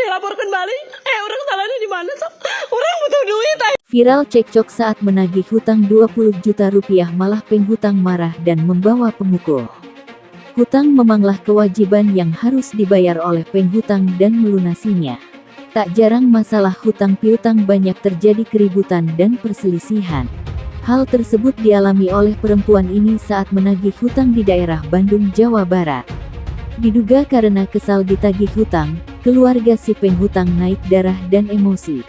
dilaporkan balik. Orang salahnya di mana sok? Orang butuh duit. Viral cekcok saat menagih hutang 20 juta rupiah, malah penghutang marah dan membawa pemukul. Hutang memanglah kewajiban yang harus dibayar oleh penghutang dan melunasinya. Tak jarang masalah hutang piutang banyak terjadi keributan dan perselisihan. Hal tersebut dialami oleh perempuan ini saat menagih hutang di daerah Bandung, Jawa Barat. Diduga karena kesal ditagih hutang, keluarga si penghutang naik darah dan emosi.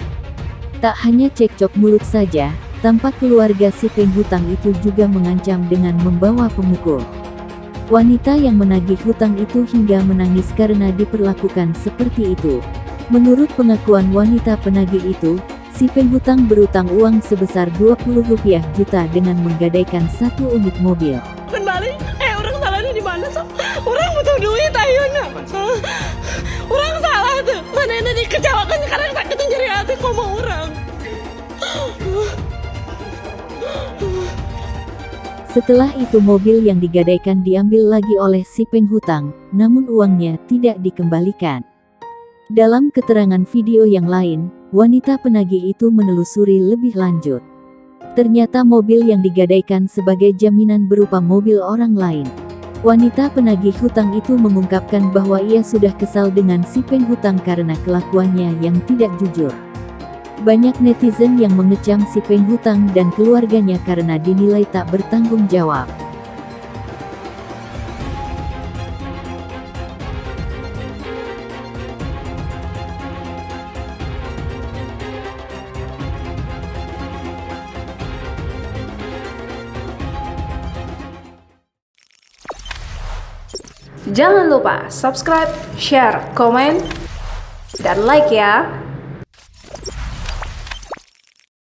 Tak hanya cekcok mulut saja, tampak keluarga si penghutang itu juga mengancam dengan membawa pemukul. Wanita yang menagih hutang itu hingga menangis karena diperlakukan seperti itu. Menurut pengakuan wanita penagih itu, si penghutang berutang uang sebesar 20 rupiah juta dengan menggadaikan satu unit mobil. Kembali, orang salahnya di mana sok? Orang butuh duit ayeuna. Orang salah tuh. Mana ini dikecewakan karena sakit nyeri hati sama orang. Setelah itu mobil yang digadaikan diambil lagi oleh si penghutang, namun uangnya tidak dikembalikan. Dalam keterangan video yang lain, wanita penagih itu menelusuri lebih lanjut. Ternyata mobil yang digadaikan sebagai jaminan berupa mobil orang lain. Wanita penagih hutang itu mengungkapkan bahwa ia sudah kesal dengan si penghutang karena kelakuannya yang tidak jujur. Banyak netizen yang mengecam si penghutang dan keluarganya karena dinilai tak bertanggung jawab. Jangan lupa subscribe, share, komen, dan like ya.